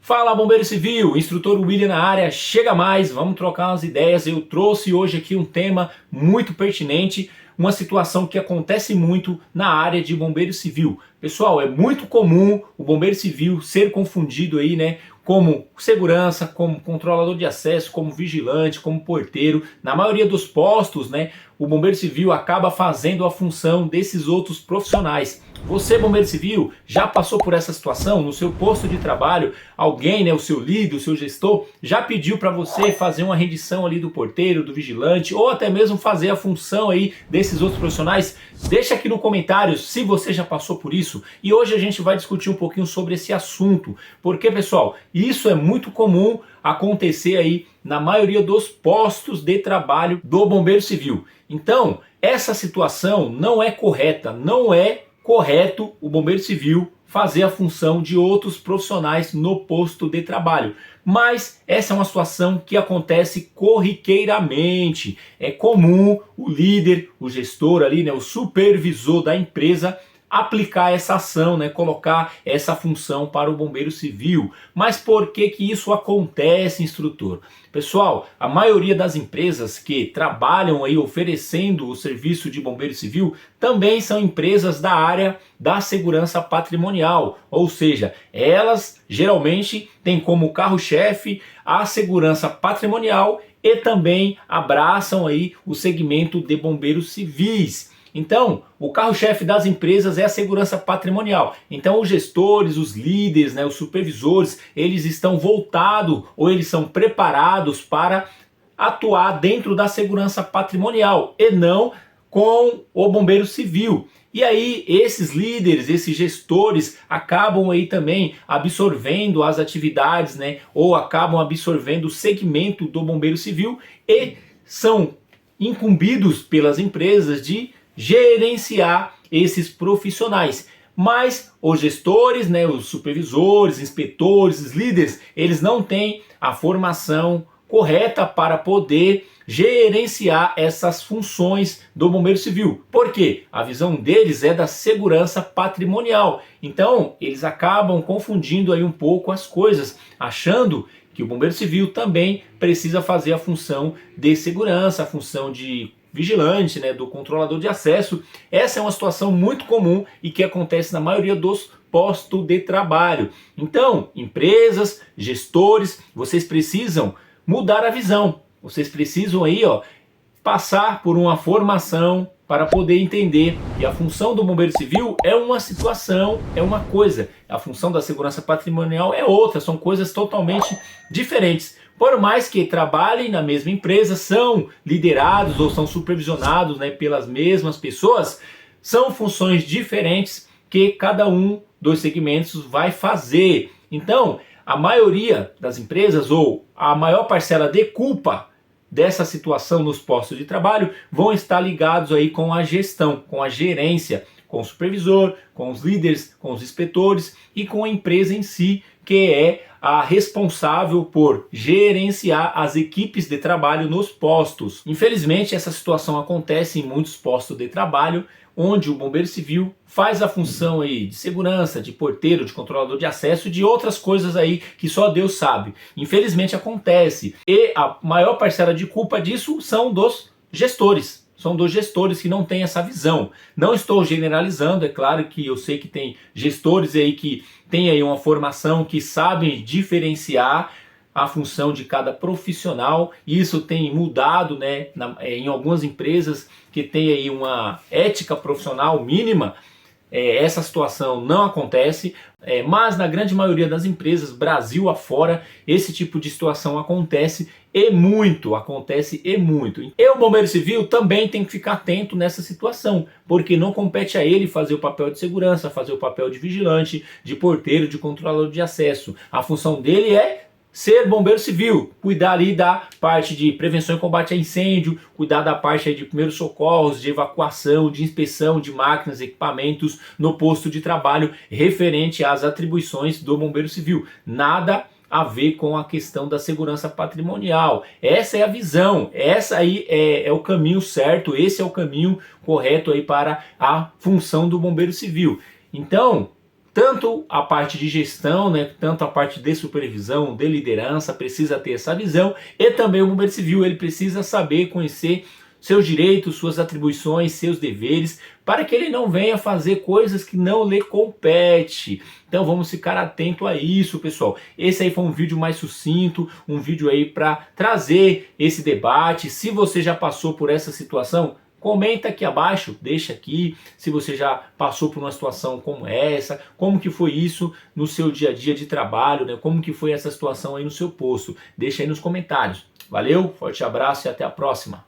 Fala, bombeiro civil, instrutor William na área, chega mais, vamos trocar umas ideias. Eu trouxe hoje aqui um tema muito pertinente, uma situação que acontece muito na área de bombeiro civil. Pessoal, é muito comum o bombeiro civil ser confundido aí, né, como segurança, como controlador de acesso, como vigilante, como porteiro. Na maioria dos postos, né, o bombeiro civil acaba fazendo a função desses outros profissionais. Você, bombeiro civil, já passou por essa situação? No seu posto de trabalho, alguém, né, o seu líder, o seu gestor, já pediu para você fazer uma rendição ali do porteiro, do vigilante, ou até mesmo fazer a função aí desses outros profissionais? Deixa aqui no comentário se você já passou por isso. E hoje a gente vai discutir um pouquinho sobre esse assunto. Porque, pessoal, isso é muito comum acontecer aí na maioria dos postos de trabalho do bombeiro civil. Então, essa situação não é correta, não é correto o bombeiro civil fazer a função de outros profissionais no posto de trabalho. Mas essa é uma situação que acontece corriqueiramente. É comum o líder, o gestor ali, né, o supervisor da empresa aplicar essa ação, né, colocar essa função para o bombeiro civil. Mas por que isso acontece, instrutor? Pessoal, a maioria das empresas que trabalham aí oferecendo o serviço de bombeiro civil também são empresas da área da segurança patrimonial, ou seja, elas geralmente têm como carro-chefe a segurança patrimonial e também abraçam aí o segmento de bombeiros civis. Então, o carro-chefe das empresas é a segurança patrimonial. Então, os gestores, os líderes, né, os supervisores, eles estão voltados ou eles são preparados para atuar dentro da segurança patrimonial e não com o bombeiro civil. E aí, esses líderes, esses gestores acabam aí também absorvendo as atividades, né, ou acabam absorvendo o segmento do bombeiro civil e são incumbidos pelas empresas de gerenciar esses profissionais. Mas os gestores, né, os supervisores, inspetores, os líderes, eles não têm a formação correta para poder gerenciar essas funções do bombeiro civil. Por quê? A visão deles é da segurança patrimonial. Então, eles acabam confundindo aí um pouco as coisas, achando que o bombeiro civil também precisa fazer a função de segurança, a função de vigilante, né, do controlador de acesso. Essa é uma situação muito comum e que acontece na maioria dos postos de trabalho. Então, empresas, gestores, vocês precisam mudar a visão. Vocês precisam aí, passar por uma formação para poder entender que a função do bombeiro civil é uma situação, é uma coisa. A função da segurança patrimonial é outra, são coisas totalmente diferentes. Por mais que trabalhem na mesma empresa, são liderados ou são supervisionados, né, pelas mesmas pessoas, são funções diferentes que cada um dos segmentos vai fazer. Então, a maioria das empresas ou a maior parcela de culpa dessa situação nos postos de trabalho vão estar ligados aí com a gestão, com a gerência, com o supervisor, com os líderes, com os inspetores e com a empresa em si, que é a responsável por gerenciar as equipes de trabalho nos postos. Infelizmente, essa situação acontece em muitos postos de trabalho, onde o bombeiro civil faz a função aí de segurança, de porteiro, de controlador de acesso e de outras coisas aí que só Deus sabe. Infelizmente acontece. E a maior parcela de culpa disso são dos gestores. São dos gestores que não têm essa visão. Não estou generalizando, é claro que eu sei que tem gestores aí que têm aí uma formação, que sabem diferenciar a função de cada profissional. Isso tem mudado, né, em algumas empresas que tem aí uma ética profissional mínima. Essa situação não acontece, mas na grande maioria das empresas, Brasil afora, esse tipo de situação acontece e muito. E o bombeiro civil também tem que ficar atento nessa situação, porque não compete a ele fazer o papel de segurança, fazer o papel de vigilante, de porteiro, de controlador de acesso. A função dele é ser bombeiro civil, cuidar ali da parte de prevenção e combate a incêndio, cuidar da parte aí de primeiros socorros, de evacuação, de inspeção de máquinas, equipamentos no posto de trabalho, referente às atribuições do bombeiro civil. Nada a ver com a questão da segurança patrimonial. Essa é a visão, essa aí é o caminho certo, esse é o caminho correto aí para a função do bombeiro civil. Então, tanto a parte de gestão, né, tanto a parte de supervisão, de liderança, precisa ter essa visão, e também o bombeiro civil, ele precisa saber, conhecer seus direitos, suas atribuições, seus deveres, para que ele não venha fazer coisas que não lhe compete. Então vamos ficar atento a isso, pessoal. Esse aí foi um vídeo mais sucinto, um vídeo aí para trazer esse debate. Se você já passou por essa situação, comenta aqui abaixo, deixa aqui se você já passou por uma situação como essa, como que foi isso no seu dia a dia de trabalho, né? Como que foi essa situação aí no seu posto. Deixa aí nos comentários. Valeu, forte abraço e até a próxima.